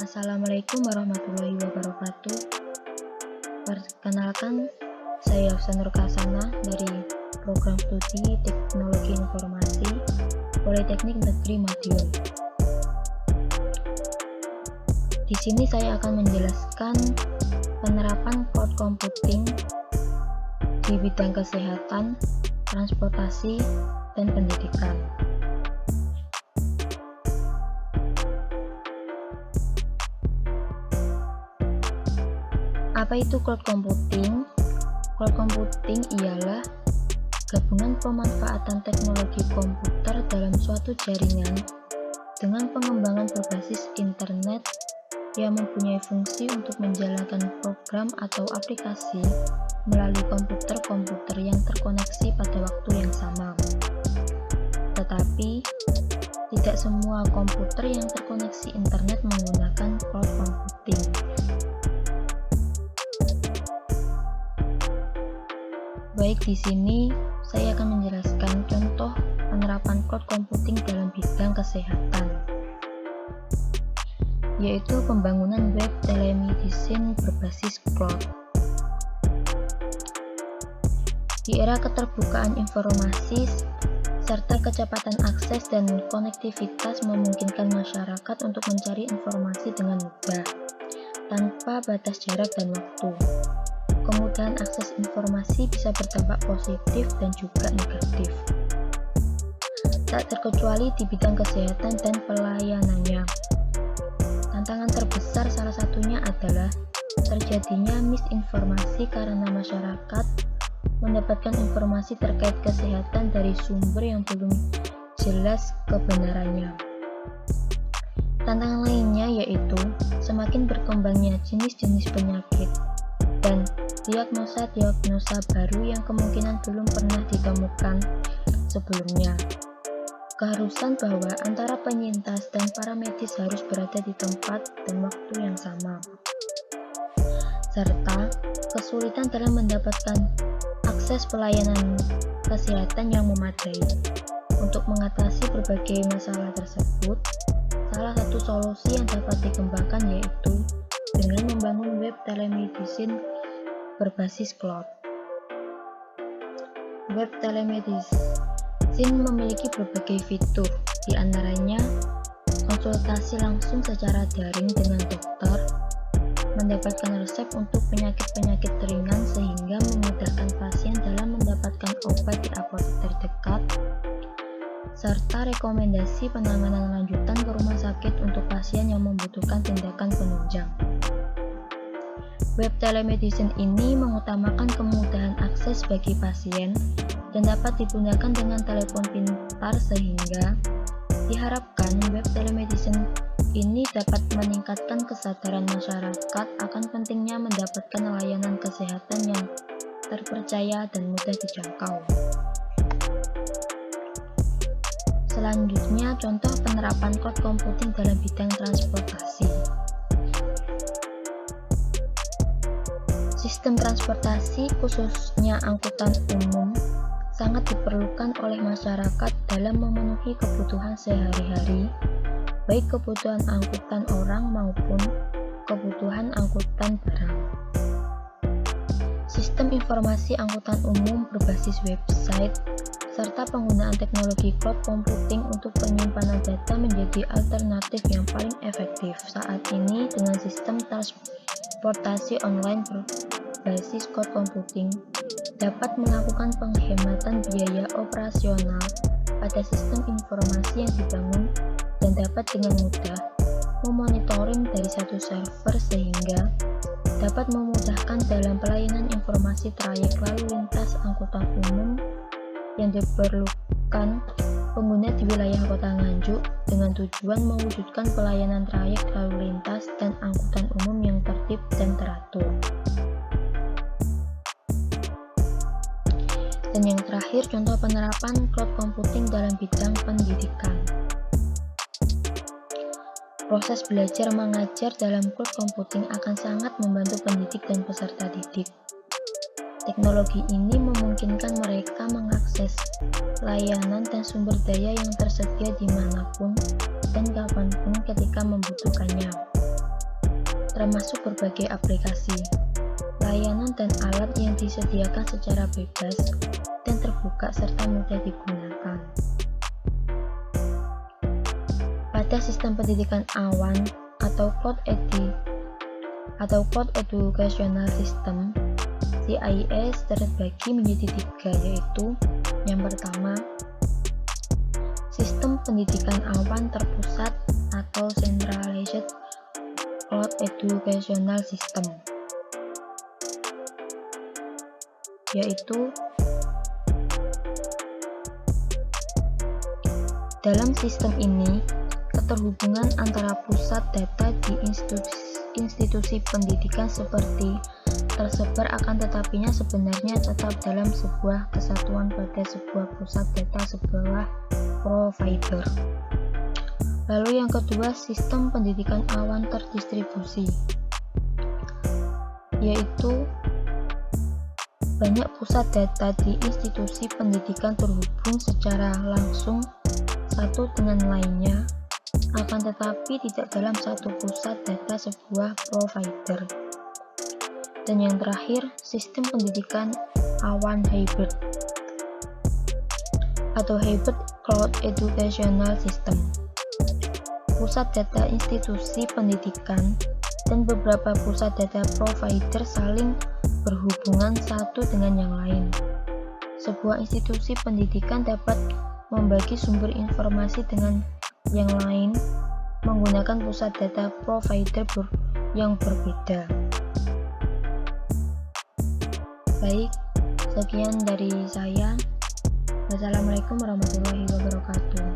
Assalamualaikum warahmatullahi wabarakatuh. Perkenalkan, saya Hafsa Nur Kasana dari Program Studi Teknologi Informasi Politeknik Negeri Madiun. Di sini saya akan menjelaskan penerapan cloud computing di bidang kesehatan, transportasi, dan pendidikan. Apa itu cloud computing? Cloud computing ialah gabungan pemanfaatan teknologi komputer dalam suatu jaringan dengan pengembangan berbasis internet yang mempunyai fungsi untuk menjalankan program atau aplikasi melalui komputer-komputer yang terkoneksi pada waktu yang sama. Tetapi, tidak semua komputer yang terkoneksi internet menggunakan cloud computing. Baik, di sini saya akan menjelaskan contoh penerapan cloud computing dalam bidang kesehatan, yaitu pembangunan web telemedicine berbasis cloud. Di era keterbukaan informasi serta kecepatan akses dan konektivitas memungkinkan masyarakat untuk mencari informasi dengan mudah, tanpa batas jarak dan waktu. Kemudahan akses informasi bisa berdampak positif dan juga negatif, tak terkecuali di bidang kesehatan dan pelayanannya. Tantangan terbesar salah satunya adalah terjadinya misinformasi karena masyarakat mendapatkan informasi terkait kesehatan dari sumber yang belum jelas kebenarannya. Tantangan lainnya yaitu semakin berkembangnya jenis-jenis penyakit dan diagnosa baru yang kemungkinan belum pernah ditemukan sebelumnya. Keharusan bahwa antara penyintas dan para medis harus berada di tempat dan waktu yang sama, serta kesulitan dalam mendapatkan akses pelayanan kesehatan yang memadai. Untuk mengatasi berbagai masalah tersebut, salah satu solusi yang dapat dikembangkan yaitu dengan membangun web telemedicine berbasis cloud. Web telemedicine memiliki berbagai fitur, di antaranya konsultasi langsung secara daring dengan dokter, mendapatkan resep untuk penyakit-penyakit ringan sehingga memudahkan pasien dalam mendapatkan obat di apotek terdekat, serta rekomendasi penanganan lanjutan ke rumah sakit untuk pasien yang membutuhkan tindakan penunjang. Web telemedicine ini mengutamakan kemudahan akses bagi pasien dan dapat digunakan dengan telepon pintar sehingga diharapkan web telemedicine ini dapat meningkatkan kesadaran masyarakat akan pentingnya mendapatkan layanan kesehatan yang terpercaya dan mudah dijangkau. Selanjutnya, contoh penerapan cloud computing dalam bidang transportasi. Sistem transportasi, khususnya angkutan umum, sangat diperlukan oleh masyarakat dalam memenuhi kebutuhan sehari-hari, baik kebutuhan angkutan orang maupun kebutuhan angkutan barang. Sistem informasi angkutan umum berbasis website serta penggunaan teknologi cloud computing untuk penyimpanan data menjadi alternatif yang paling efektif saat ini. Dengan sistem transportasi online berbasis cloud computing dapat melakukan penghematan biaya operasional pada sistem informasi yang dibangun dan dapat dengan mudah memonitoring dari satu server sehingga dapat memudahkan dalam pelayanan informasi trayek lalu lintas angkutan umum yang diperlukan pengguna di wilayah Kota Nganjuk dengan tujuan mewujudkan pelayanan trayek lalu lintas dan angkutan umum yang tertib dan teratur. Dan yang terakhir, contoh penerapan cloud computing dalam bidang pendidikan. Proses belajar mengajar dalam cloud computing akan sangat membantu pendidik dan peserta didik. Teknologi ini memungkinkan mereka mengakses layanan dan sumber daya yang tersedia dimanapun dan kapanpun ketika membutuhkannya. termasuk berbagai aplikasi, layanan dan alat yang disediakan secara bebas dan terbuka serta mudah digunakan. Pada sistem pendidikan awan atau Cloud Educational System, CIS terbagi menjadi 3, yaitu yang pertama, sistem pendidikan awan terpusat atau Centralized Cloud Educational System, yaitu dalam sistem ini keterhubungan antara pusat data di institusi pendidikan seperti tersebar akan tetapinya sebenarnya tetap dalam sebuah kesatuan pada sebuah pusat data sebuah provider. Lalu yang kedua, sistem pendidikan awan terdistribusi, yaitu banyak pusat data di institusi pendidikan terhubung secara langsung satu dengan lainnya, akan tetapi tidak dalam satu pusat data sebuah provider. Dan yang terakhir, sistem pendidikan awan hybrid atau Hybrid Cloud Educational System. Pusat data institusi pendidikan dan beberapa pusat data provider saling berhubungan satu dengan yang lain. Sebuah institusi pendidikan dapat membagi sumber informasi dengan yang lain menggunakan pusat data provider yang berbeda. Baik, sekian dari saya. Wassalamualaikum warahmatullahi wabarakatuh.